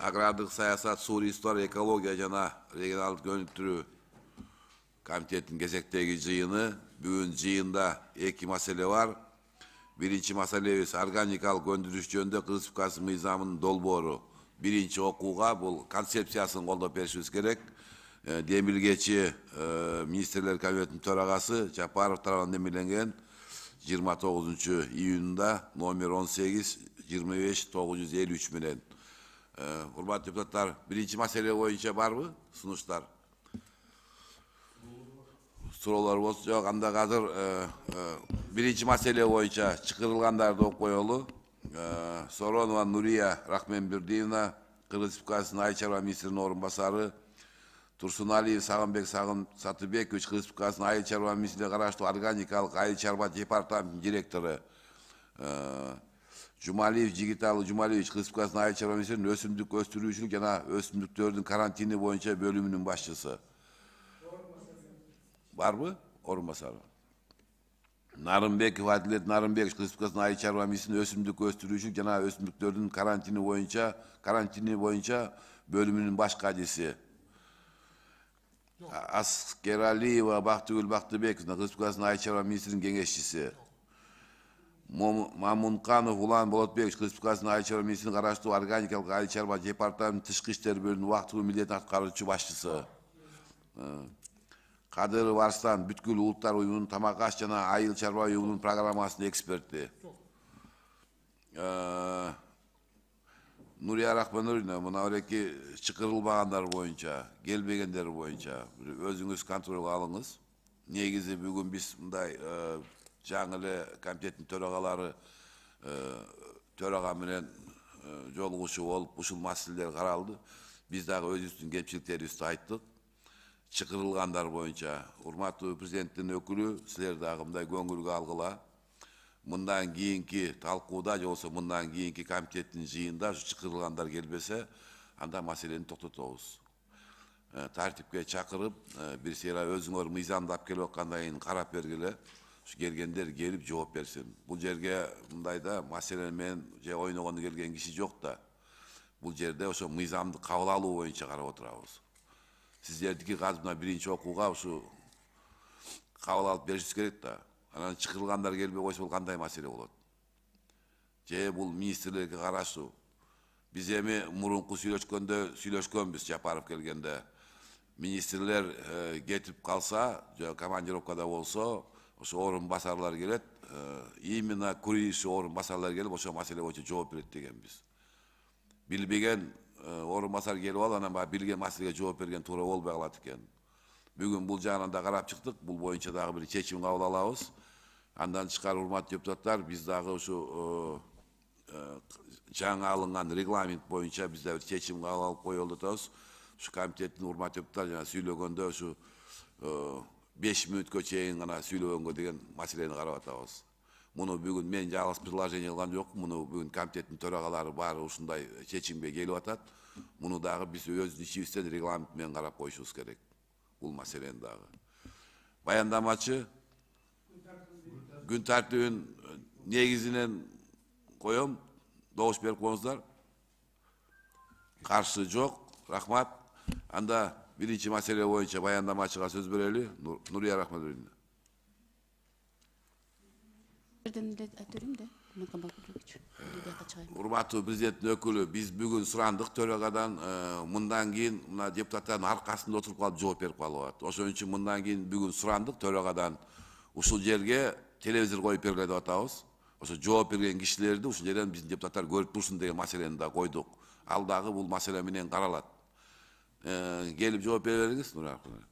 Agrardык саясат, суу ресурстары, экология жана регионалдык өнүктүрүү комитеттин кезектеги жыйыны. Бүгүн жыйында эки маселе бар. Биринчи маселебиз органикалык өндүрүш жөнүндө Кыргыз Республикасы мыйзамынын долбоору. Биринчи окууга бул концепциясын колдоп беришибиз керек. Демилгечи министрлер комитетинин төрагасы Жапаров тарабынан немеленген 29 июнда номер 18-25-953 менен. Урматтуу депутаттар, биринчи маселе боюнча барбы сунуштар? Суроолор болсо жок, анда азыр биринчи маселе боюнча чакырылгандарды окуп коелу. Соронова Нурия Рахменбердиевна, Кыргыз Республикасынын Айыл чарба министринин орун басары, Турсуналиев Сагынбек Сатыбекович, Кыргыз Республикасынын Айыл чарба министрлигине караштуу органикалык айыл чарба департаментинин директору, Жумалиев Жигиталы Жумалиевич, Кыргыз Республикасынын Айыл чарба министринин өсүмдүк өстүрүүчүлүк жана өсүмдүктөрдүн карантини боюнча бөлүмүнүн башчысы. Барбы? Орун басары. Нарымбеков Адилет Нарымбекович, Кыргыз Республикасынын Айыл чарба министринин өсүмдүк өстүрүүчүлүк жана өсүмдүктөрдүн карантини боюнча бөлүмүнүн баш кадиси. Аскералиева Бактыгүл Бактыбековна, Кыргыз Республикасынын Айыл чарба министринин кеңешчиси. Мамунканов Улан Болотбекович, Кыргыз Республикасынын Айыл чарба министринин караштуу органикалык айыл чарба департаментинин тышкы иштер бөлүмүнүн убактылуу милдетин аткаруучу башчысы. Кадыров Арстан Бүткүл улуттар уюмунун тамак аш жана айыл чарба уюмунун программасынын эксперти. Нурия Рахмановна, мына эки чакырылбагандар боюнча, келбегендер боюнча өзүңүз контролго алыңыз. Негизи бүгүн биз мындай жаңы эле комитеттин төрагалары төрага менен жолугушуу болуп, ушул маселелер каралды. Биз дагы өзүбүздүн кемчиликтерибизди айттык. Чакырылгандар боюнча, урматтуу президенттин өкүлү, силер дагы мындай көңүлгө алгыла. Мындан кийинки талкууда же болбосо мындан кийинки комитеттин жыйында чакырылгандар келбесе, анда маселени токтотобуз. Тартипке чакырып, бир сыйра өзүңөр мыйзамдап келип аткандан кийин карап бергиле. Келгендер келип жооп берсин. Бул жерге мындайда маселе менен же ойногону келген киши жок да. Бул жерде ошо мыйзамды кабыл алуу боюнча карап отурабыз. Сиздердики азыр мына биринчи окууга ушу кабыл алып беришибиз керек да. Анан чакырылгандар келбей койсо бул кандай маселе болот? Же бул министрлерге караштуу. Биз эми мурунку сүйлөшкөнбүз Жапаров келгенде. Министрлер кетип калса, же командировкада болсо, ошо орун басарлар келет, именно курийши орун басарлар келип, ошо маселе боюнча жооп берет дегенбиз. Билбеген орун басар келип алып, анан баягы билген маселеге жооп берген туура болбой калат экен. Бүгүн бул жагынан да карап чыктык, бул боюнча дагы бир чечим кабыл алабыз. Андан тышкары, урматтуу депутаттар, биз дагы ушу жаңы алынган регламент боюнча биз да бир чечим кабыл алып коелу атабыз. Ушу комитеттин урматтуу депутаттар жана сүйлөгөндө ушу 5 мүнөткө чейин гана сүйлөгөнгө деген маселени карап атабыз. Муну бүгүн мен жалгыз предложение кылган жокмун. Муну бүгүн комитеттин төрагалары баары ушундай чечимге келип атат. Муну дагы биз өз ичибизден регламент менен карап коюшубуз керек. Бул маселени дагы. Баяндамачы күн тартибин негизинен коем. Добуш берип коюңуздар. Каршы жок. Рахмат. Анда биринчи маселе боюнча баяндамачыга сөз берели. Нурия Рахмановна. Урматтуу президенттин өкүлү, биз бүгүн сурандык төрагадан мындан кийин мына депутаттардын аркасында отуруп калып жооп берип калып. Ошон үчүн мындан кийин бүгүн сурандык төрагадан ушул жерге телевизор коюп бергиле деп атабыз. Ошо жооп берген кишилерди ушул жерден биздин депутаттар көрүп турсун деген маселени да койдук. Ал дагы бул маселе менен каралат. Келип жооп бере бериңиз, Нурия Рахмановна.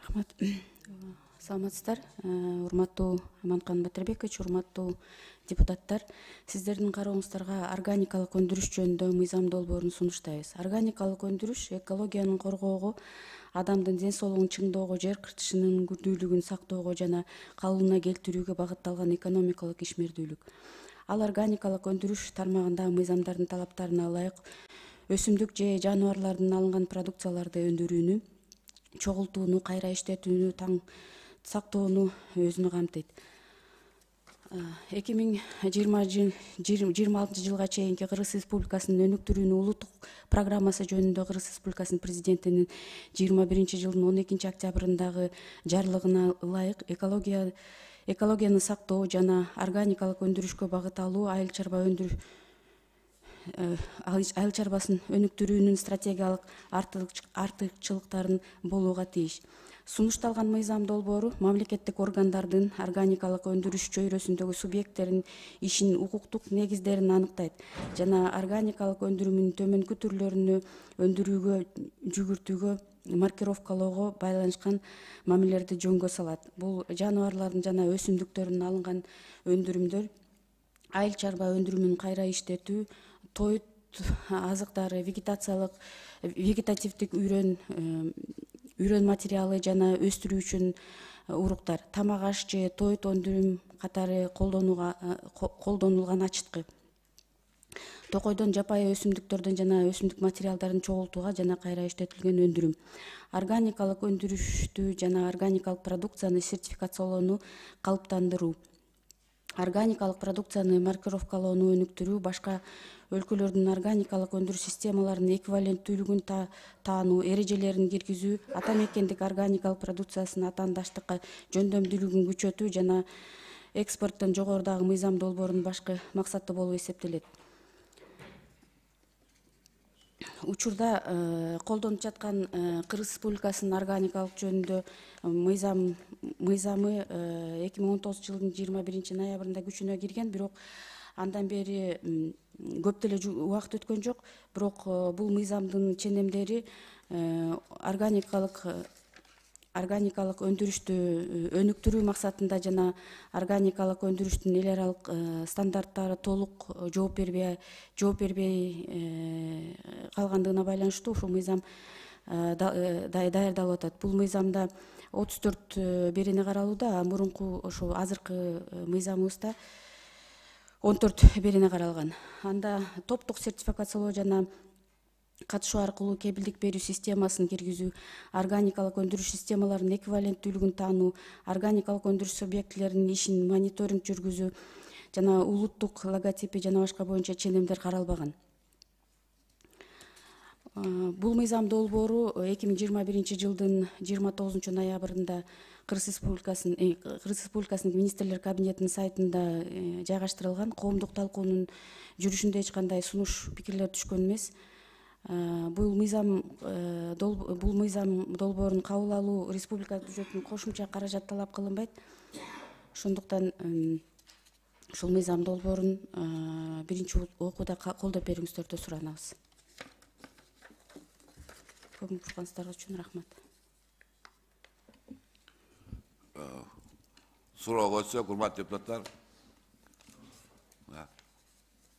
Рахмат. Саламатсыздар, урматтуу Аманкан Батырбекович, урматтуу депутаттар. Сиздердин карооңуздарга органикалык өндүрүш жөнүндө мыйзам долбоорун сунуштайбыз. Органикалык өндүрүш экологияны коргоого, адамдын ден соолугун чыңдоого, жер кыртышынын күрдүүлүгүн сактоого жана калыбына келтирүүгө багытталган экономикалык ишмердүүлүк. Ал органикалык өндүрүш тармагындагы мыйзамдардын талаптарына ылайык өсүмдүк же жаныбарлардан алынган продукцияларды өндүрүүнү, чогултууну, кайра иштетүүнү, таң сактоону өзүнө камтыйт. 2026 жылга чейинки Кыргыз Республикасынын өнүктүрүүнү улуттук программасы жөнүндө Кыргыз Республикасынын президентинин 21 жылдын 12 октябрындагы жарлыгына ылайык экологияны сактоо жана органикалык өндүрүшкө багыт алуу айыл чарбасын өнүктүрүүнүн стратегиялык артыкчылыктарын болууга тийиш. Сунушталган мыйзам долбоору мамлекеттик органдардын органикалык өндүрүш чөйрөсүндөгү субъекттерин ишин укуктук негиздерин аныктайт жана органикалык өндүрүмүнүн төмөнкү түрлөрүнө өндүрүүгө, жүгүртүүгө, маркировкалоого байланышкан мамилелерди жөнгө салат. Бул жаныбарлардын жана өсүмдүктөрдөн алынган өндүрүмдөр, айыл чарба өндүрүмүн кайра иштетүү, тоют азыктары, вегетативдик үйрөн материалы жана өстүрүү үчүн уруктар, тамак аш же тоют өндүрүм катары колдонулган ачыткы. Токойдон жапайы өсүмдүктөрдөн жана өсүмдүк материалдарын чогултууга жана кайра иштетилген өндүрүм. Органикалык өндүрүштү жана органикалык продукцияны сертификациялоону калыптандыруу. Органикалык продукцияны маркировкалоону өнүктүрүү, башка өлкөлөрдүн органикалык өндүрүш системаларынын эквиваленттүүлүгүн таануу, эрежелерин киргизүү, ата мекендик органикалык продукциясынын атаандаштыкка жөндөмдүүлүгүн күчөтүү жана экспорттон жогорудагы мыйзам долбоорунун башкы максаты болуп эсептелет. Учурда колдонуп жаткан Кыргыз Республикасынын органикалык жөнүндө мыйзамы 2019 жылдын 21 ноябрында күчүнө кирген, бирок андан бери көп деле убакыт өткөн жок. Бирок бул мыйзамдын ченемдери органикалык өндүрүштү өнүктүрүү максатында жана органикалык өндүрүштүн эл аралык стандарттары толук жооп бербей калгандыгына байланыштуу ушул мыйзам даярдалып атат. Бул мыйзамда 34 берене каралууда, мурунку ошол азыркы мыйзамыбызда 14 берене каралган. Анда топтук сертификациялоо жана катышуу аркылуу кепилдик берүү системасын киргизүү, органикалык өндүрүш системаларынын эквиваленттүүлүгүн таануу, органикалык өндүрүш субъектилеринин ишин мониторинг жүргүзүү жана улуттук логотипи жана башка боюнча ченемдер каралбаган. Бул мыйзам долбоору 2021 жылдын 29 ноябрында Кыргыз Республикасынын министрлер кабинетинин сайтында жайгаштырылган. Коомдук талкуунун жүрүшүндө эч кандай сунуш пикирлер түшкөн эмес. Бул мыйзам долбоорун кабыл алуу республика бюджетинин кошумча каражат талап кылынбайт. Ошондуктан ушул мыйзам долбоорун биринчи окууда колдоп берүүңүздөрдү суранабыз. Көңүл бурганыңыздар үчүн рахмат. Суроо өтсөк, урматтуу депутаттар.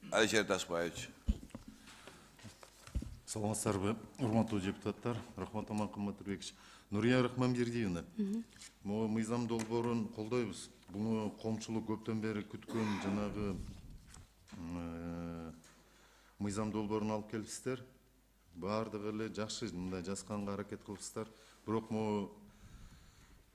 Алишер Ташбаевич. Саламатсыздарбы, урматтуу депутаттар, рахмат Аманкан Батырбекович. Нурия Рахманбердиевна, мыйзам долбоорун колдойбуз. Буну коомчулук көптөн бери күткөн жанагы мыйзам долбоорун алып келипсиздер. Баардыгы эле жакшы, мындай жазганга аракет кылыпсыздар. Бирок могу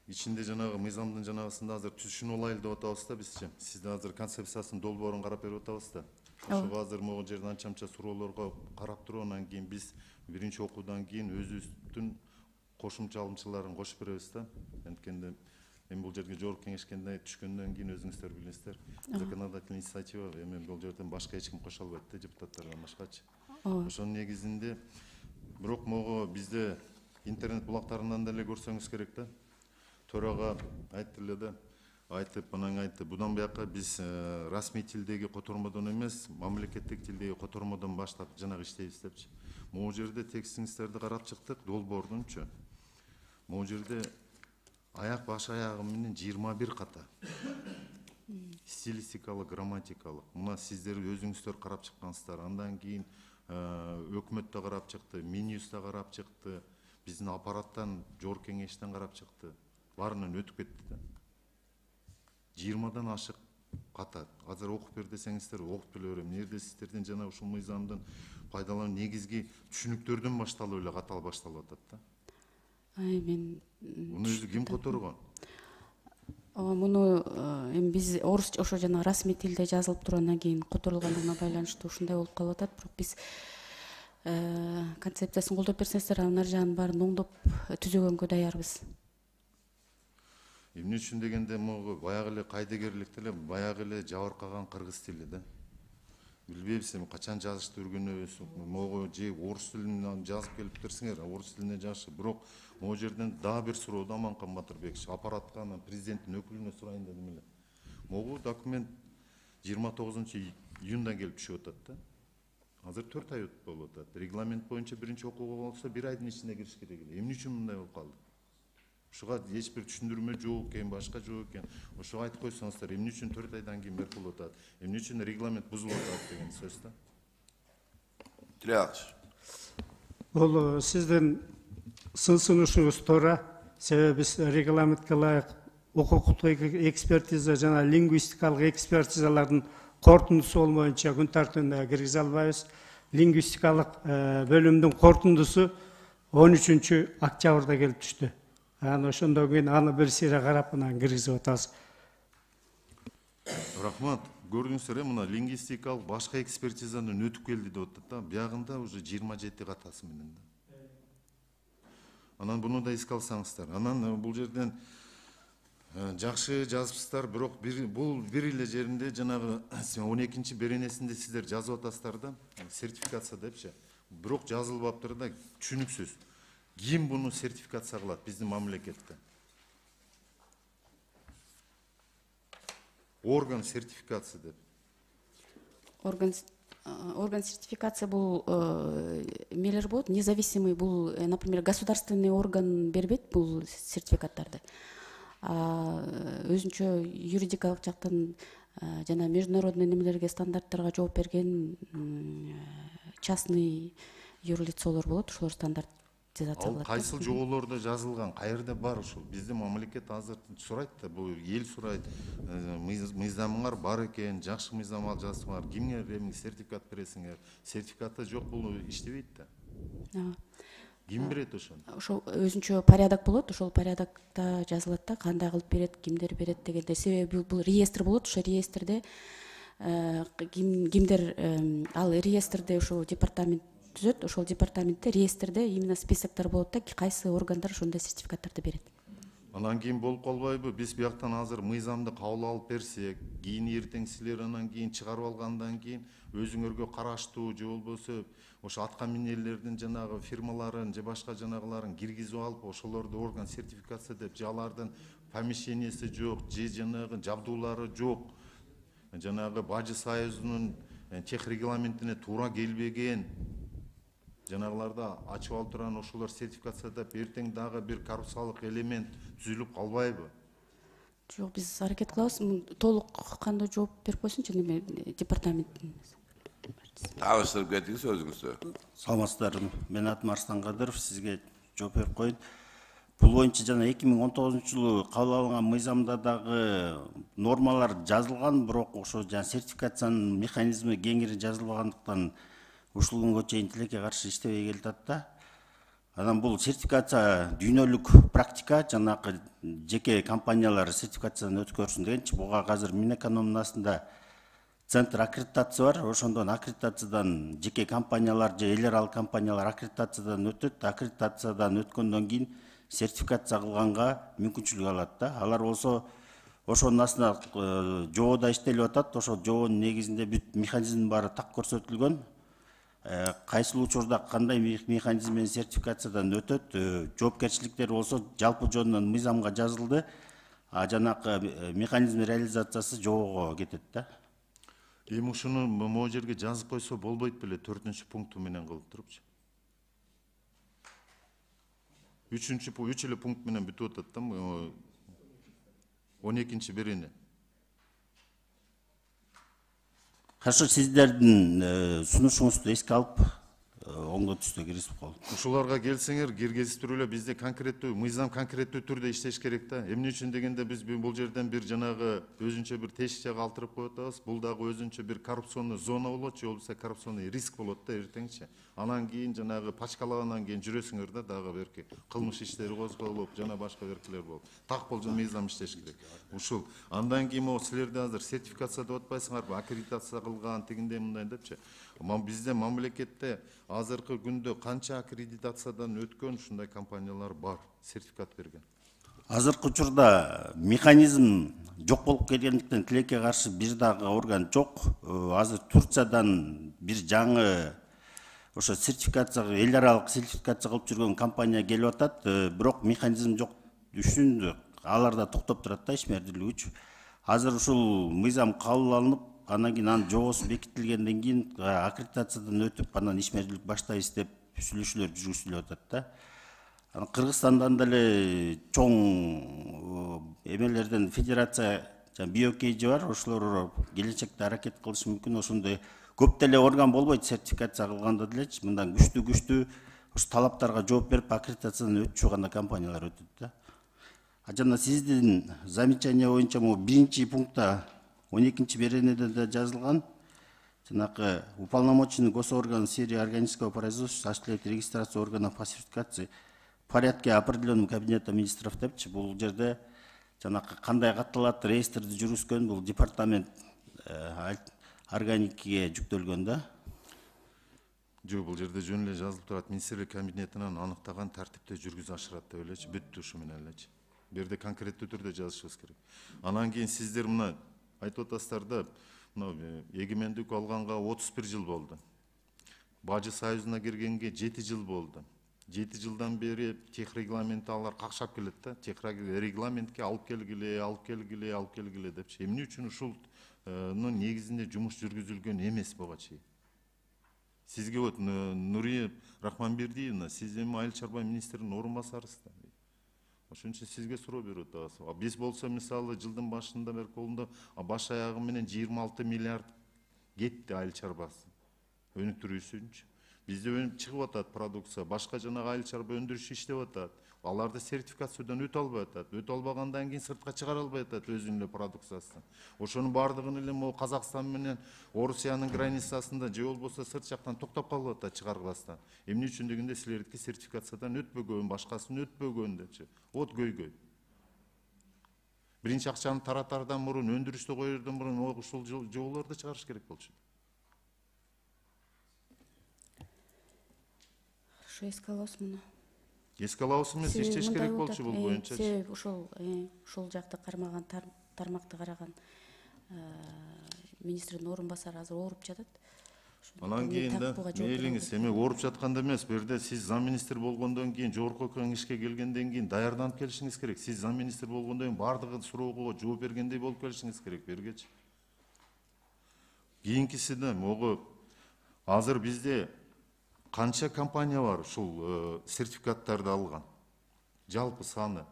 ичинде жанагы мыйзамдын жанагысында азыр түшүнүп алайлы деп атабыз да бизче. Сизде азыр концепциясын долбоорун карап берип атабыз да. Ошого азыр могу жерде анча-мынча суроолорго карап туруп, анан кийин биз биринчи окуудан кийин өзүбүздүн кошумча алымчыларын кошуп беребиз да. Анткенде мен бул жерге жогорку кеңешкенде түшкөндөн кийин өзүңүздөр билесиздер. Законодательный инициатива, эми бул жерден башка эч ким кошо албайт да, депутаттардан башкачы. Ошонун негизинде бирок могу бизде интернет булактарынан деле көрсөңүз керек да. Төрага айтты эле да, айтып, анан айтты. Будан бияка биз расмий тилдеги котормодон эмес, мамлекеттик тилдеги котормодон баштап жанагы иштейбиз депчи. Могу жерде текстиңиздерди карап чыктык, долбоордунчу. Могу жерде аяк баш аягы менен 21 ката. Стилистикалык, грамматикалык. Мына сиздер өзүңүздөр карап чыккансыздар. Андан кийин өкмөт да карап чыкты, Минюс да карап чыкты, биздин аппараттан, Жогорку кеңештен карап чыкты. Баарынан өтүп кетти да. 20дан ашык ката. Азыр окуп бер десеңиздер, окуп бере берем. Нерде сиздерден жана ушул мыйзамдын пайдалануу негизги түшүнүктөрдөн башталып эле катал башталып атат да. Мен Муну өзү ким которгон? муну эми биз орусча ошо жана расмий тилде жазылып тургандан кийин которулгандыгына байланыштуу ушундай болуп калып атат. Бирок биз концепциясын колдоп берсеңиздер, анын ар жагын баарын оңдоп түзөгөнгө даярбыз. Эмне үчүн дегенде могу баягы эле кайдыгерликте эле баягы эле жабыркаган кыргыз тили да. Билбейбиз эми качан жазышты үйрөнөбүз. Могу же орус тилинен жазып келиптерсиңер, орус тилине жазышы. Бирок могу жерден дагы бир суроо да Аманкан Батырбекович, аппаратка анан президенттин өкүлүнө сурайын дедим эле. Могу документ 29-июнда келип түшүп атат да. Азыр 4 ай өтүп болуп атат. Регламент боюнча биринчи окууга болсо 1 айдын ичинде кириш керек эле. Эмне үчүн мындай болуп калды? Ушуга эч бир түшүндүрмө жок экен, башка жок экен. Ошого айтып койсоңуздар, эмне үчүн 4 айдан кийин берип болуп атат? Эмне үчүн регламент бузулуп атат деген сөз да. Тилеагыч. Бул сиздин сын сунушуңуз туура. Себеби биз регламентке ылайык укуктук экспертиза жана лингвистикалык экспертизалардын корутундусу болмоюнча күн тартибине киргизе албайбыз. Лингвистикалык бөлүмдүн корутундусу 13-октябрда келип түштү. Анан ошондон кийин аны бир сыйра карап анан киргизип атабыз. Рахмат. Көрдүңүздөр, мына лингвистикалык башка экспертизадан өтүп келди деп атат да. Биягында уже 27 катасы менен да. Анан буну да эске алсаңыздар. Анан бул жерден жакшы жазыпсыздар, бирок бул бир эле жеринде жанагы 12-чи беренесинде сиздер жазып атасыздар да, сертификация депчи. Бирок жазылбаптыр да, түшүнүксүз. Ким буну сертификация кылат биздин мамлекетте? Орган сертификация деп. Орган сертификация бул эмелер болот, независимый, бул, например, государственный орган бербейт бул сертификаттарды. Өзүнчө юридикалык жактан жана международный немелерге, стандарттарга жооп берген частный юрлицолор болот, ошолор стандартизация кылат. Кайсыл жоболордо жазылган, каерде бар ушул? Биздин мамлекет азыр сурайт да, бул эл сурайт. Мыйзамыңар бар экен, жакшы мыйзам ал жазсаңар, кимге сертификат бересиңер? Сертификаты жок, бул иштебейт да. Ким берет ошону? Ошол өзүнчө порядок болот, ошол порядокто жазылат да, кандай кылып берет, кимдер берет дегенде. Себеби бул реестр болот, ошол реестрде кимдер ал реестрде ошол департамент түзөт, ошол департаментте реестрде именно списоктор болот да, кайсы органдар ошондой сертификаттарды берет. Анан кийин болуп калбайбы? Биз бияктан азыр мыйзамды кабыл алып берсек, кийин эртең силер анан кийин чыгарып алгандан кийин өзүңөргө караштуу же болбосо ошо атка минерлердин жанагы фирмаларын же башка жанагыларын киргизип алып, ошолорду орган сертификация деп, же алардын помещениясы жок, же жанагы жабдуулары жок, жанагы Бажы Союзунун тех регламентине туура келбеген жанагыларды ачып алып турган ошолор сертификацияда эртең дагы бир коррупциялык элемент түзүлүп калбайбы? Жок, биз аракет кылабыз, толук кандуу жооп берип койсунчу неме департаменттин. Таныштырып кетиңиз өзүңүздү. Саламатсыздарбы, мен атым Арстан Кадыров, сизге жооп берип коюн. Бул боюнча жана 2019-жылы кабыл алынган мыйзамда дагы нормалар жазылган, бирок ошо жана сертификациянын механизми кеңири жазылбагандыктан ушул күнгө чейин тилекке каршы иштебей келатат да. Анан бул сертификация дүйнөлүк практика, жанакы жеке компаниялар сертификациядан өткөрсүн дегенчи. Буга азыр Минэкономдун астында центр аккредитация бар. Ошондон аккредитациядан жеке компаниялар же эл аралык компаниялар аккредитациядан өтөт. Аккредитациядан өткөндөн кийин сертификация кылганга мүмкүнчүлүк алат да. Алар болсо ошонун астында жобода иштелип атат. Ошол жобонун негизинде бүт механизмдин баары так көрсөтүлгөн. Кайсыл учурда кандай механизм менен сертификациядан өтөт, жоопкерчиликтер болсо жалпы жөнүнөн мыйзамга жазылды, а жанакы механизм реализациясы жобого кетет да. Эми ушуну могу жерге жазып койсо болбойт беле, 4-пункту менен кылып турупчу. 3 эле пункт менен бүтүп атат да. 12 берени. Хорошо, сиздердин сунушуңузду эске алып, оңдо түстө киргизип коелу. Ушуларга келсеңер, киргизиптирип эле бизде конкреттүү мыйзам конкреттүү түрдө иштеш керек да. Эмне үчүн дегенде биз бул жерден бир жанагы өзүнчө бир тешикче калтырып коюп атабыз. Бул дагы өзүнчө бир коррупционный зона болот, же болбосо коррупционный риск болот да эртеңчи. Анан кийин жанагы пачкалагандан кийин жүрөсүңөр да дагы берки кылмыш иштери козголуп, жана башка беркилер болуп. Так болжол мыйзам иштеш керек. Ушул андан кийин могу силерде азыр сертификация деп атпайсыңарбы? Аккредитация кылган тигиндей мындай депчи. Бизде мамлекетте азыркы күндө канча аккредитациядан өткөн ушундай компаниялар бар, сертификат берген. Азыркы учурда механизм жок болуп келгендиктен тилекке каршы бир дагы орган жок. Азыр Турциядан бир жаңы ошо сертификация, эл аралык сертификация кылып жүргөн компания келип атат, бирок механизм жок үчүн алар да токтоп турат да ишмердүүлүк үчүн. Азыр ушул мыйзам кабыл алынып, анан кийин анын жобосу бекитилгенден кийин аккредитациядан өтүп, анан ишмердүүлүк баштайбыз деп сүйлөшүүлөр жүргүзүлүп атат да. Анан Кыргызстандан деле чоң эмелерден федерация биокейжи бар, ошолор келечекте аракет кылышы мүмкүн. Ошондой көп деле орган болбойт сертификация кылганда делечи, мындан күчтүү ушу талаптарга жооп берип аккредитациядан өтүшүп гана компаниялар өтөт да. Жана сиздин замечание боюнча биринчи пунктта 12 беренеде де жазылган, жанакы уполномоченный госорган в сфере органического производства осуществляет регистрацию органов по сертификации в порядке определенным кабинетом министров депчи. Бул жерде жанакы кандай катталат, реестрди жүргүзгөн, бул департамент органикиге жүктөлгөн да. Жок, бул жерде жөн эле жазылып турат, министрлик кабинетинен аныктаган тартипте жүргүзүп ашырат деп элечи, бүттү ушу менен элечи. Бу жерде конкреттүү түрдө жазышыбыз керек. Анан кийин сиздер мына айтып атасыздар да, эгемендик алганга 31 жыл болду. Бажы союзуна киргенге 7 жыл болду. 7 жылдан бери тех регламент алар какшап келет да, тех регламентке алып келгиле депчи. Эмне үчүн ушулнун негизинде жумуш жүргүзүлгөн эмес буга чейин? Сизге вот Нурия Рахманбердиевна, сиз эми айыл чарба министринин орун басарысыз. Ошон үчүн сизге суроо берип атабыз. Биз болсо мисалы жылдын башында колунда баш аягы менен 26 миллиард кетти айыл чарбасы өнүктүрүүсүнчү. Бизде өнүп чыгып атат продукция, башка жанагы айыл чарба өндүрүшү иштеп атат. Аларды сертификациядан өтө албай атат. Өтө албагандан кийин сыртка чыгара албай атат өзүнүн эле продукциясын. Ошонун баардыгын эле могу Казакстан менен Орусиянын границасында же болбосо сырт жактан токтоп калып атат чыгарбастан. Эмне үчүн дегенде силердики сертификациядан өтпөгөн, башкасын өтпөгөн депчи. От көйгөй. Биринчи акчаны таратардан мурун, өндүрүштө коерден мурун ушул жоболорду чыгарыш керек болчу. Ошо эске алабыз муну. Эске алабыз эмес, иштеш керек болчу бул боюнча. Себеби ушул жакты кармаган, тармакты караган министрдин орун басары азыр ооруп жатат. Анан кийин да мейлиңиз эми ооруп жатканда эмес, бу жерде сиз зам министр болгондон кийин, жогорку кеңешке келгенден кийин даярданып келишиңиз керек. Сиз зам министр болгондон кийин баардыгы суроого жооп бергендей болуп келишиңиз керек, бергечи. Кийинкиси да могу азыр бизде канча компания бар ушул сертификаттарды алган? Жалпы саны.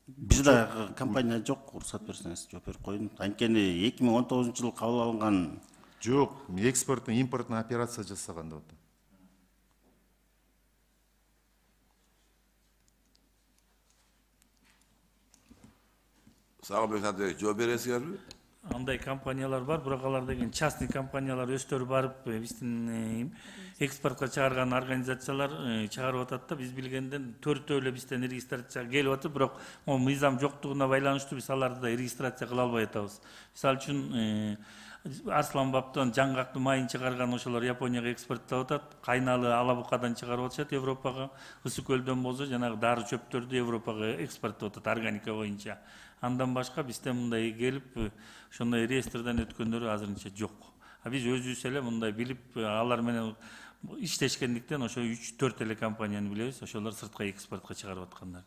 Бир да компания жок, уруксат берсеңиз жооп берип коеюн. Анткени 2019-жылы кабыл алынган жок, экспорттун, импорттун операция жасаган деп атат. Сагынбек Садыкович, жооп бересиңерби? Андай компаниялар бар, бирок алар деген частный компаниялар өздөрү барып биздин экспортко чыгарган организациялар чыгарып атат да. Биз билгенден 4 эле бизден регистрацияга келип атат, бирок мыйзам жоктугуна байланыштуу биз аларды да регистрация кыла албай атабыз. Мисалы үчүн Арслан Баптан жаңгактын майын чыгарган ошолор Японияга экспорттоп атат. Кайналы алабукадан чыгарып атышат Европага. Ысык көлдөн болсо жанагы дары чөптөрдү Европага экспорттоп атат органика боюнча. Андан башка бизде мындай келип ошондой реестрден өткөндөрү азырынча жок. Биз өзүбүз эле мындай билип алар менен иштешкендиктен ошо 3-4 эле компанияны билебиз, ошолор сыртка экспортко чыгарып аткандар.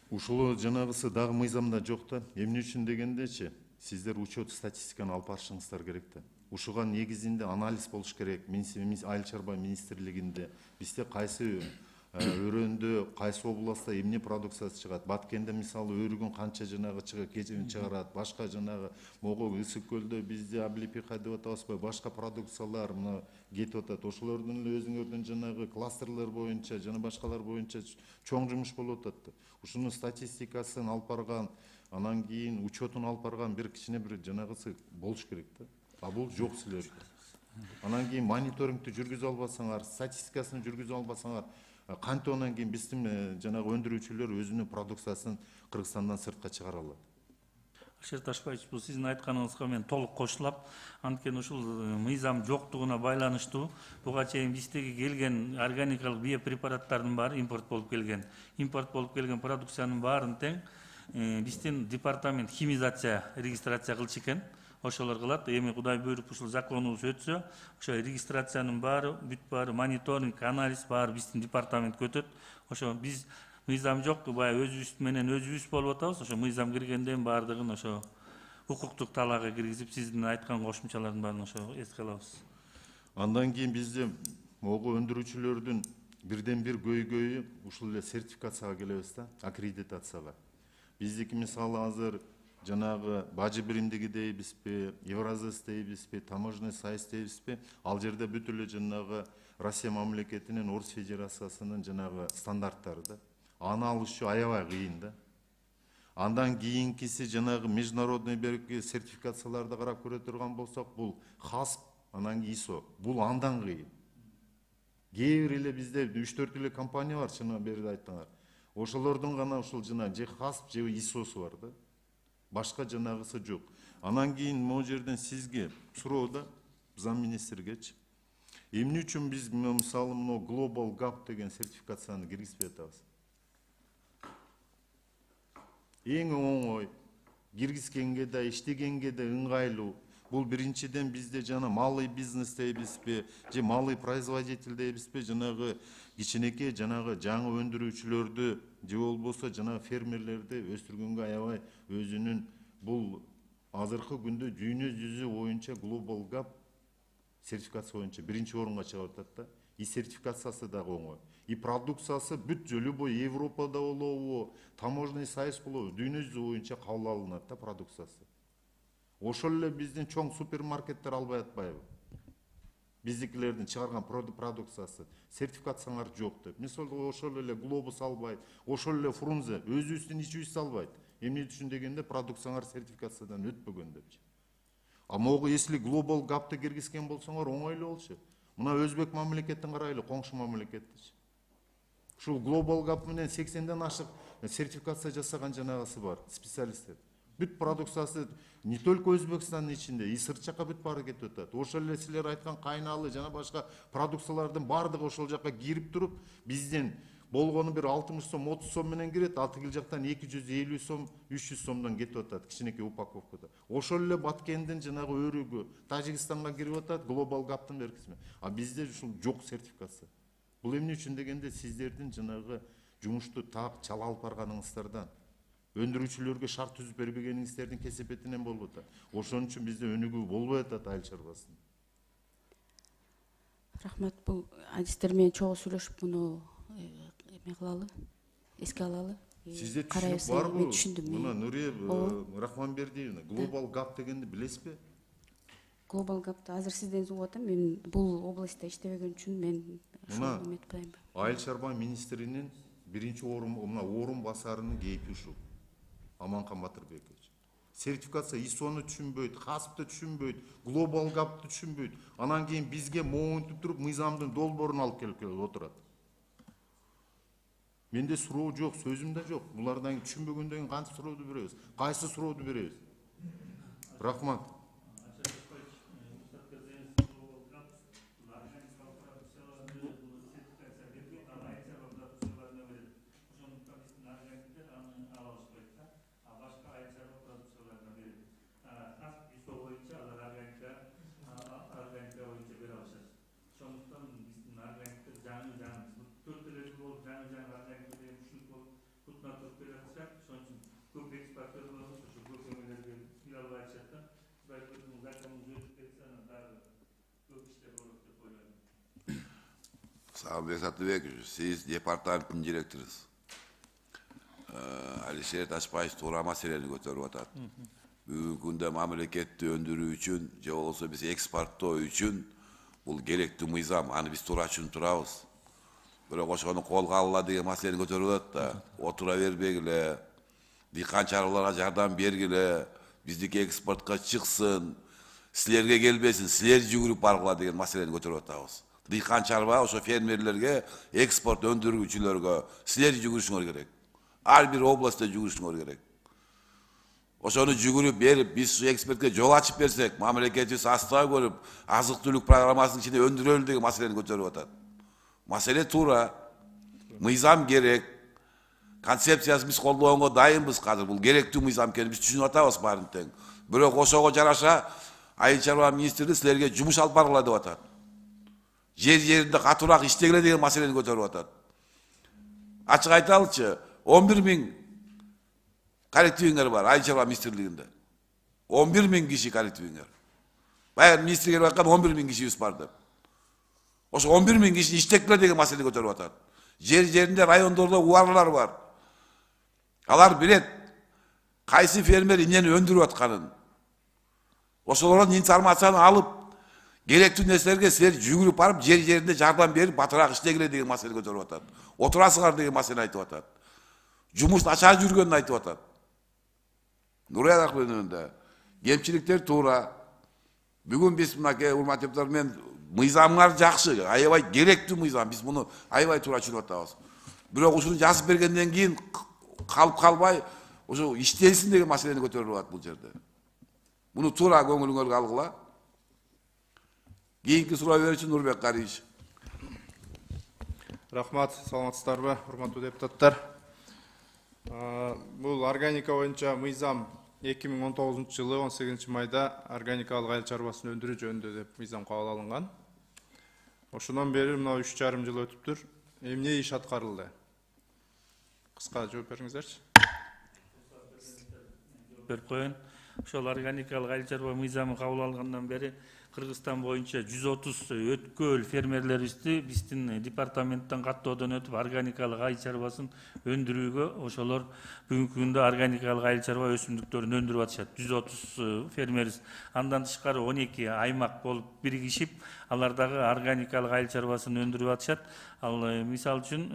Ушул жанагысы дагы мыйзамда жок да. Эмне үчүн дегендечи, сиздер учет статистиканы алып барышыңыздар керек да. Ушуга негизинде анализ болуш керек. Айыл чарба министрлигинде бизде кайсы өрөөндө кайсы областта эмне продукциясы чыгат, Баткенде мисалы өрүгүн канча жанагы чыгарат, башка жанагы могу Ысык көлдө бизде облепиха деп атабызбы, башка продукциялар мына кетип атат. Ошолордун эле өзүңөрдүн жанагы кластерлер боюнча жана башкалар боюнча чоң жумуш болуп атат. Ушунун статистикасын алып барган, анан кийин учетун алып барган бир кичине бир жанагысы болуш керек да. А бул жок силерде. Анан кийин мониторингти жүргүзө албасаңар, статистикасын жүргүзө албасаңар, кантип анан кийин биздин жанагы өндүрүүчүлөр өзүнүн продукциясын Кыргызстандан сыртка чыгара алат? Алишер Ташбаевич, бул сиздин айтканыңызга мен толук кошулам. Анткени ушул мыйзам жоктугуна байланыштуу буга чейин биздеги келген органикалык биопрепараттардын баары импорт болуп келген. Импорт болуп келген продукциянын баарын тең биздин департамент химизация регистрация кылчу экен. Ошолор кылат. Эми Кудай буйруп ушул законубуз өтсө, ошо регистрациянын баары, бүт баары, мониторинг, анализ баары биздин департаментке өтөт. Ошо биз мыйзам жок, баягы өзүбүз менен өзүбүз болуп атабыз. Ошо мыйзам киргенден баардыгын ошо укуктук талаага киргизип, сиздин айткан кошумчалардын баарын ошо эске алабыз. Андан кийин бизде могу өндүрүүчүлөрдүн бирден бир көйгөйү ушул эле сертификацияга келебиз да, аккредитацияга. Биздики мисалы азыр жанагы бажы биримдиги дейбизби, Евразес дейбизби, таможенный союз дейбизби, ал жерде бүт эле жанагы Россия мамлекетинин Орус Федерациясынын жанагы стандарттары да. Аны алышы аябай кыйын да. Андан кийинкиси жанагы международный берки сертификацияларды карап көрө турган болсок, бул ХАСП, анан ISO. Бул андан кыйын. Кээ бир эле бизде 3-4 эле компания бар, чын берди айттыңар. Ошолордун гана ушул жана же ХАСП, же ISOсу бар да. Башка жанагысы жок. Анан кийин могу жерден сизге суроо да, зам министргечи. Эмне үчүн биз мисалы мына Global Gap деген сертификацияны киргизбей атабыз? Эң оңой, киргизгенге да, иштегенге да ыңгайлуу. Бул биринчиден бизде жана малый бизнес дейбизби, же малый производитель дейбизби, жанагы кичинекей жанагы жаңы өндүрүүчүлөрдү, же болбосо жанагы фермерлерди өстүргөнгө аябай өзүнүн бул азыркы күндө дүйнө жүзү боюнча Global Gap сертификация боюнча биринчи орунга чыгып атат да. И сертификациясы дагы оңой. И продукциясы бүт любой Европада болобу, таможенный союз болобу, дүйнө жүзү боюнча кабыл алынат да продукциясы. Ошол эле биздин чоң супермаркеттер албай атпайбы? Биздикилердин чыгарган продукциясы сертификацияңар жок деп. Мисалы ошол эле Глобус албайт, ошол эле Фрунзе өзүбүздүн ичибизди албайт. Эмне үчүн дегенде продукцияңар сертификациядан өтпөгөн депчи. А могу если Global Gap'ты киргизген болсоңор оңой эле болчу. Мына Өзбек мамлекетин карайлы, коңшу мамлекетти. Ушул Global Gap менен 80ден ашык сертификация жасаган жанагысы бар, специалисттер. Бүт продукциясы не только Өзбекстандын ичинде, и сырт жакка бүт баары кетип атат. Ошол эле силер айткан кайналы жана башка продукциялардын баардыгы ошол жакка кирип туруп, бизден болгону бир 60 сом, 30 сом менен кирет, ал тигил жактан 250 сом, 300 сомдон кетип атат кичинекей упаковкада. Ошол эле Баткендин жанагы өрүгү Тажикстанга кирип атат, Global Gap'тын беркисине. А бизде ушул жок сертификация. Бул эмне үчүн дегенде сиздердин жанагы жумушту так чала алып барганыңыздардан, өндүрүүчүлөргө шарт түзүп бербегениңиздердин кесепетинен болуп атат. Ошон үчүн бизде өнүгүү болбой атат айыл чарбасында. Рахмат, бул адистер менен чогуу сүйлөшүп муну эме кылалы, эске алалы. Сизде түшүнүк барбы? Мына Нурия Рахманбердиевна, Global Gap дегенди билесизби? Global Gap'ты азыр сизден угуп атам. Мен бул областта иштебеген үчүн мен ушул эметпейм. Айыл чарба министринин биринчи орун басарынын кейпи ушул. Аманкан Батырбекович. Сертификация ISO'ну түшүнбөйт, ХАСП'ты түшүнбөйт, Global Gap'ты түшүнбөйт. Анан кийин бизге моунтуп туруп мыйзамдын долбоорун алып келип отурат. Менде суроо жок, сөзүм да жок. Булардан түшүнбөгөндөн кийин кантип сурооду беребиз? Кайсы сурооду беребиз? Рахмат. Sağolun Satıbek, siz departamentin direktörüsünüz. Alişer Taşbaş to'g'ri masalani ko'tarib o'tadi. Bugungi kunda mamlakatni öndürүү uchun, je bo'lsa biz eksportlaw uchun bu gerekli mizam, ani biz to'g'ri tushunib turamiz. Biroq o'shani qo'lga olinadigan masalani ko'tarib o'tadi da, o'tiravermagile, dehqonchilarga yordam bergile, bizdeki eksportga chiqsin, sizlarga kelbesin, sizlar yugurib borg'ila degan masalani ko'tarib o'tamiz. Dehqonchilarga, o'sha fermerlarga, eksport öndürgüchilarga sizlar yugurishinglar kerak. Her bir oblastda yugurishinglar kerak. Oşonu yugurib berip, biz şu ekspertke yol açıp bersek, mamlaketi sastava görüp, azık-түлүк programmasının içinde öndürülü degan masalani ko'tarib o'tadi. Masale to'g'ri, mizam gerek, konsepsiyasi biz qo'llanishga dayinmiz hozir. Bu gerekli mizam ekanini biz tushunib o'tamiz barini teng. Biroq o'shaga jarasha Ayыл chorva ministri sizlarga jumush olib borg'ila deb o'tadi. Yer-yerinde qattiqroq ishtegila degan masalani ko'tarib o'tadi. Açık aytalıçı, 11.000 kolektivingler var Ayıl chorva ministrliginde. 11.000 kişi kolektivingler. Bayan ministrге bakkan 11.000 kişi yüz vardı. O 11.000 kişi iştekler degan masalani ko'tarib o'tadi. Yer-yerinde rayonlarda uvarlar var. Alar bilet, qaysi fermer ineni öndürüp atkanın. Oşolardan informasyonu alıp, gerekli neslerge sizler yugurip barıp, yer-yerinde yardam berip, batırak iştegile degan masalani ko'tarib o'tadi. Oturasыңар degan masalani aytib o'tadi. Jumus açar yurganini aytib o'tadi. Nurayat Akben'in önünde. Gemçilikler to'g'ri. Bugün biz bunake hurmatli deputatlar men mizamlar жақсы, аябай gerekli mizam. Biz bunu aябай to'g'ri tushunib o'tamiz. Biroq ушуну жазып бергенден кийин қалып қалбай, ошо иштелсин деген маселени көтөрүлүп атат бул жерде. Bunu to'g'ri көңүлүңөргө алгыла. Кийинки суроо берүүчү Нурбек Кариевич. Рахмат, саламатсыздарбы, урматтуу депутаттар. Бул органика боюнча мыйзам 2019 жылы 18 майда органикалык айыл чарбасын өндүрүү жөнүндө деп мыйзам кабыл алынган. Ошондон бери мына 3,5 жыл өтүптүр. Эмне иш аткарылды? Кыска жооп бериңиздерчи. Берип коеюн. Ошол органикалык айыл чарба мыйзамы кабыл алынгандан бери Кыргызстан боюнча 130 өткөл фермерлерибизди биздин департаменттен каттоодон өтүп органикалык айыл чарбасын өндүрүүгө ошолор бүгүнкү күндө органикалык айыл чарба өсүмдүктөрүн өндүрүп атышат. 130 фермерибиз. Андан тышкары 12 аймак болуп биригишип, алар дагы органикалык айыл чарбасын өндүрүп атышат. Ал мисал үчүн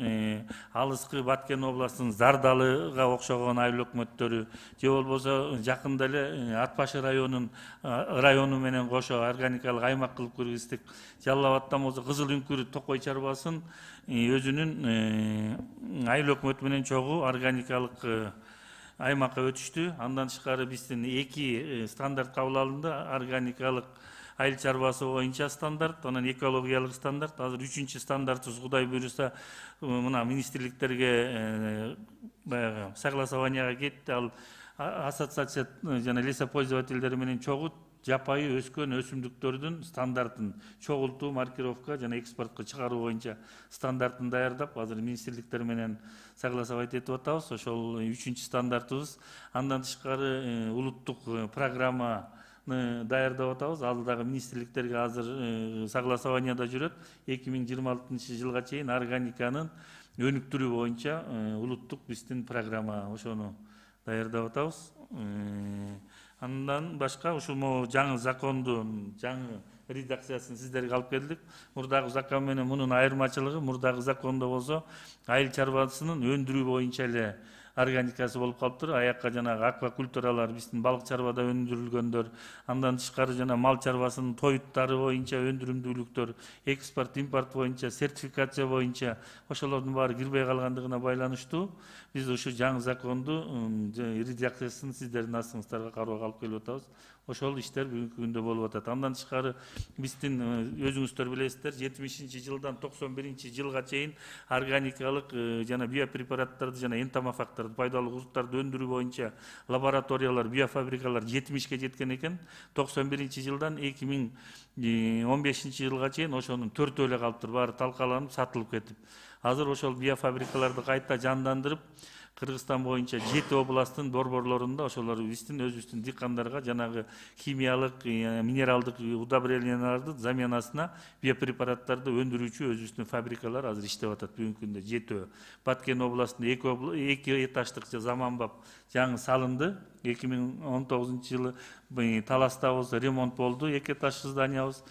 алыскы Баткен областынын Зардалыга окшогон айыл өкмөттөрү же болбосо жакында эле Ат башы району менен кошо органикалык аймак кылып киргиздик. Жалал Абадтан болсо Кызыл Үңкүр Токой чарбасын өзүнүн айыл өкмөтү менен чогуу органикалык аймакка өтүштү. Андан тышкары биздин 2 стандарт кабыл алынды. Органикалык айыл чарбасы боюнча стандарт, анан экологиялык стандарт. Азыр 3-чү стандартыбыз Кудай буйруса мына министрликтерге баягы согласованияга кетти. Ал ассоциация жана лесопользовательдери менен чогуу жапайы өскөн өсүмдүктөрдүн стандартын чогултуу, маркировка жана экспортко чыгаруу боюнча стандартын даярдап, азыр министрликтер менен согласовать этип атабыз. Ошол 3-чү стандартыбыз. Андан тышкары улуттук программа даярдап атабыз. Ал дагы министрликтерге азыр согласованияда жүрөт. 2026 жылга чейин органиканын өнүктүрүү боюнча улуттук биздин программа ошону даярдап атабыз. Андан башка ушул жаңы закондун жаңы редакциясын сиздерге алып келдик. Мурдагы закон менен мунун айырмачылыгы, мурдагы закондо болсо айыл чарбасынын өндүрүү боюнча эле органикасы болуп калыптыр. Аякка жанагы аквакультуралар, биздин балык чарбада өндүрүлгөндөр, андан тышкары жана мал чарбасынын тоюттары боюнча өндүрүмдүүлүктөр, экспорт, импорт боюнча, сертификация боюнча ошолордун баары кирбей калгандыгына байланыштуу биз ушу жаңы законду редакциясын сиздердин астыңыздарга кароого алып келип атабыз. Ошол иштер бүгүнкү күндө болуп атат. Андан тышкары биздин өзүңүздөр билесиздер, 70-жылдан 91-жылга чейин органикалык жана биопрепараттарды жана энтомофагтарды, пайдалуу куруттарды өндүрүү боюнча лабораториялар, биофабрикалар 70-ке жеткен экен. 91-жылдан 2015-жылга чейин ошонун 4 эле калыптыр, баары талкаланып, сатылып кетип. Азыр ошол биофабрикаларды кайта жандандырып, Кыргызстан боюнча 7 областтын борборлорунда ошолор биздин өзүбүздүн дыйкандарга жанагы химиялык, минералдык удобренияларды заменасына биопрепараттарды өндүрүүчү өзүбүздүн фабрикалар азыр иштеп атат бүгүнкү күндө 7. Баткен областында 2 этаждык заманбап жаңы салынды. 2019 жылы Таласта болсо ремонт болду, 2 этаждык зданиябыз.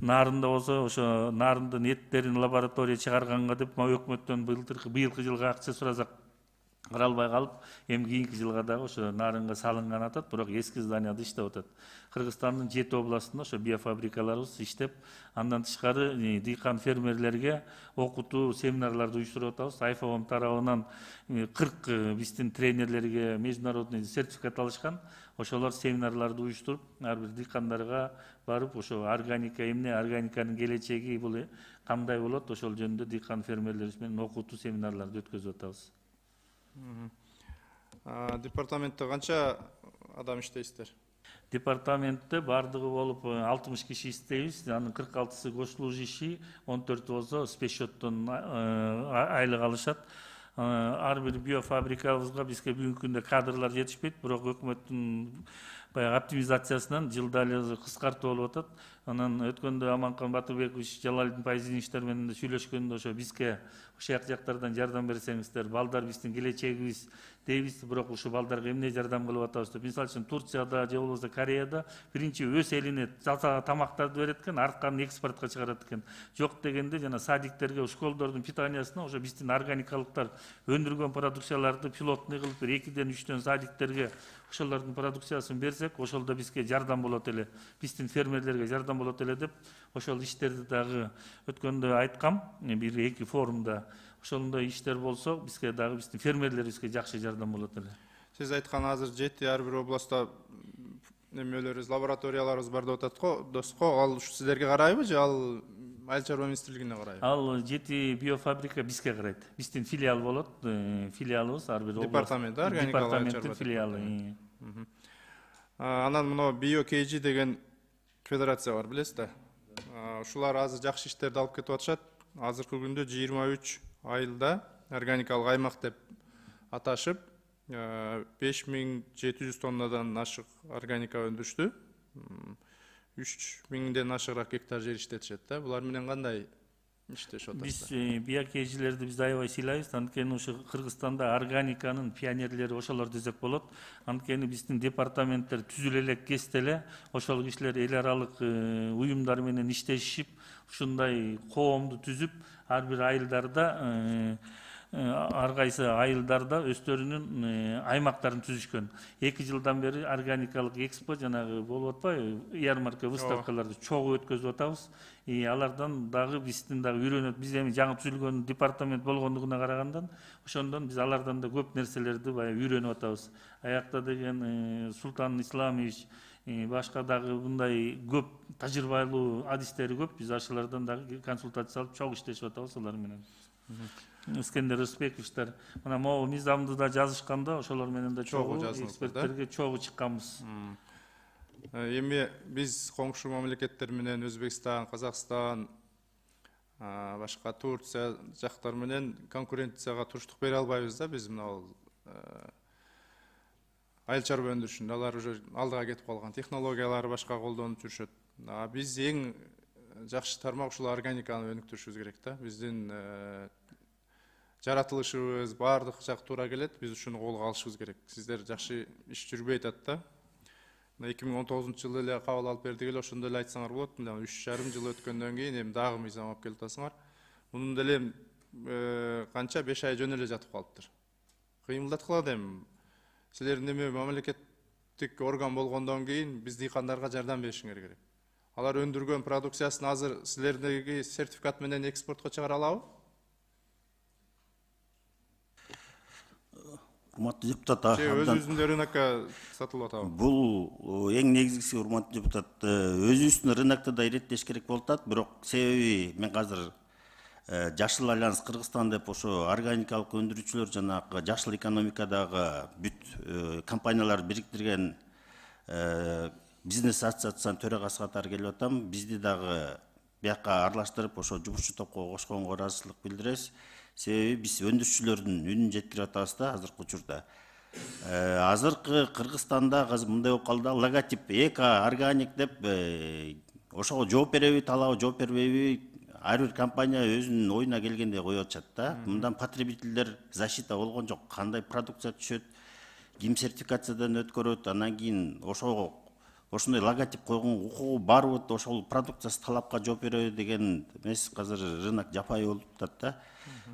Нарында болсо ошо нарындын эттерин лаборатория чыгарганга деп өкмөттөн быйылкы жылга акча сурасак кыра албай калып, эми кийинки жылга дагы ошо нарынга салынган атат, бирок эски зданияда иштеп атат. Кыргызстандын 7 областында ошо биофабрикаларыбыз иштеп, андан тышкары дыйкан фермерлерге окутуу семинарларды уюштуруп атабыз. Айфом тарабынан 40 биздин тренерлерге международный сертификат алышкан. Ошолор семинарларды уюштуруп, ар бир дыйкандарга барып, ошо органика эмне, органиканын келечеги бул кандай болот, ошол жөнүндө дыйкан фермерлерибиз менен окутуу семинарларды өткөзүп атабыз. Департаментте канча адам иштейсиздер? Департаментте бардыгы болуп 60 киши иштейбиз. Анын 46-сы госслужащий, 14 болсо спецсчеттон айлык алышат. Ар бир биофабрикабызга бизге бүгүнкү күндө кадрлар жетишпейт, бирок өкмөттүн баягы оптимизациясынан жылда эле кыскартуу болуп атат. Анан өткөндө Аманкан Батырбекович Жалалдин Пайзиновичтер менен сүйлөшкөндө ошо бизге ушул жактардан жардам берсеңиздер, балдар биздин келечегибиз дейбиз, бирок ушул балдарга эмне жардам кылып атабыз деп. Мисалы үчүн Турцияда же болбосо Кореяда биринчи өз элине тамактарды берет экен, артканын экспортко чыгарат экен. Жок дегенде жана садиктерге, школдордун питаниясына ошо биздин органикалыктар өндүргөн продукцияларды пилотный кылып 2-ден 3-төн садиктерге ошолордун продукциясын берсек, ошол да бизге жардам болот эле, биздин фермерлерге жардам болот эле деп, ошол иштерди дагы өткөндө айткам, 1-2 форумда. Ошондой иштер болсо, бизге дагы биздин фермерлерибизге жакшы жардам болот эле. Сиз айткан азыр 7 ар бир областта немелерибиз, лабораторияларыбыз бар деп атат го, доско, ал сиздерге карайбы же ал Айыл чарба министрлигине карайбы? Ал 7 биофабрика бизге карайт. Биздин филиал болот, филиалыбыз ар бир департамент, департаменттин филиалы. Анан мына BioKG деген федерация бар, билесиз да? Ушулар азыр жакшы иштерди алып кетип атышат. Азыркы күндө 23 айылда органикалык аймак деп аташып, 5700 тоннадан ашык органика өндүрүштү. 3000ден ашыгыраак гектар жер иштетишет да. Булар менен кандай иштешип атасыздар? Биз биокежилерди биз аябай сыйлайбыз. Анткени ушу Кыргызстанда органиканын пионерлери ошолор десек болот. Анткени биздин департаменттер түзүлө элек кезде эле ошол кишилер эл аралык уюмдар менен иштешип, ушундай коомду түзүп, ар бир айылдарда ар кайсы айылдарда өздөрүнүн аймактарын түзүшкөн. 2 жылдан бери органикалык экспо жанагы болуп атпайбы, ярмарка выставкаларды чогуу өткөзүп атабыз. Алардан дагы биздин дагы үйрөнөт. Биз эми жаңы түзүлгөн департамент болгондугуна карагандан, ошондон биз алардан да көп нерселерди баягы үйрөнүп атабыз. Аякта деген Султан Исламович, башка дагы мындай көп тажрыйбалуу адистери көп. Биз ошолордон дагы консультация алып чогуу иштешип атабыз алар менен. Искендер Рысбековичтер, мына могу мыйзамды да жазышканда, ошолор менен да чогуу эксперттерге чогуу чыкканбыз. Эми биз коңшу мамлекеттер менен Өзбекстан, Казакстан, башка Турция жактар менен конкуренцияга туруштук бере албайбыз да. Биз мына айыл чарба өндүрүшүндө алар уже алдыга кетип калган, технологиялары башка колдонуп жүрүшөт. Биз эң жакшы тармак ушул органиканы өнүктүрүшүбүз керек да. Биздин жаратылышыбыз баардык жак туура келет, биз ушуну колго алышыбыз керек. Сиздер жакшы иш жүрбөй атат да. 2019 жылы эле кабыл алып бердик эле, ошондо эле айтсаңар болот. 3,5 жыл өткөндөн кийин эми дагы мыйзам алып келип атасыңар. Мунун деле канча 5 ай жөн эле жатып калыптыр. Кыймылдаткыла эми. Силердин эми мамлекеттик орган болгондон кийин биз дыйкандарга жардам беришиңер керек. Алар өндүргөн продукциясын азыр силердеги сертификат менен экспортко чыгара алабы? Урматтуу депутат, өзүбүздүн рынокко сатылып атабы? Бул эң негизгиси, урматтуу депутат, өзүбүздүн рынокто да иреттеш керек болуп атат, бирок себеби мен азыр Жашыл альянс Кыргызстан деп ошо органикалык өндүрүүчүлөр жанагы жашыл экономикадагы бүт компанияларды бириктирген бизнес ассоциациянын төрагасы катары келип атам. Бизди дагы бияка аралаштырып, ошо жумушчу топко кошконго ыраазычылык билдиребиз. Себеби биз өндүрүшчүлөрдүн үнүн жеткирип атабыз да азыркы учурда. Азыркы Кыргызстанда азыр мындай болуп калды, логотип эко органик деп ошого жооп береби, талабы жооп бербейби, ар бир компания өзүнүн оюна келгендей коюп атышат да. Мындан потребительдер защита болгон жок. Кандай продукция түшөт, ким сертификациядан өткөрөт, анан кийин ошондой логотип койгон укугу барбы, ошол продукциясы талапка жооп береби деген эмес азыр рынок жапайы болуп атат да.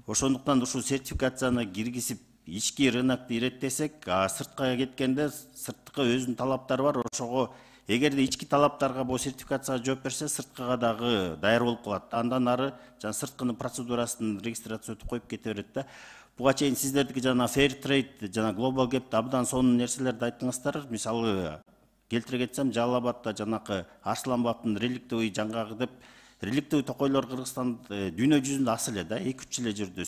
Ошондуктан ушул сертификацияны киргизип ички рынокты иреттесек, сыртка кеткенде сырткы өзүнүн талаптары бар. Ошого эгерде ички талаптарга бул сертификацияга жооп берсе, сырткыга дагы даяр болуп калат. Андан ары жана сырткынын процедурасын регистрация өтүп коюп кете берет да. Буга чейин сиздердики жана Fair Trade жана Global Gap'те абдан сонун нерселерди айттыңыздар. Мисалы келтире кетсем, Жалал-Абадта жанакы Арсланбаптын реликтовый жаңгагы деп реликтовый токойлор Кыргызстан дүйнө жүзүндө аз эле да, 2-3 эле жерде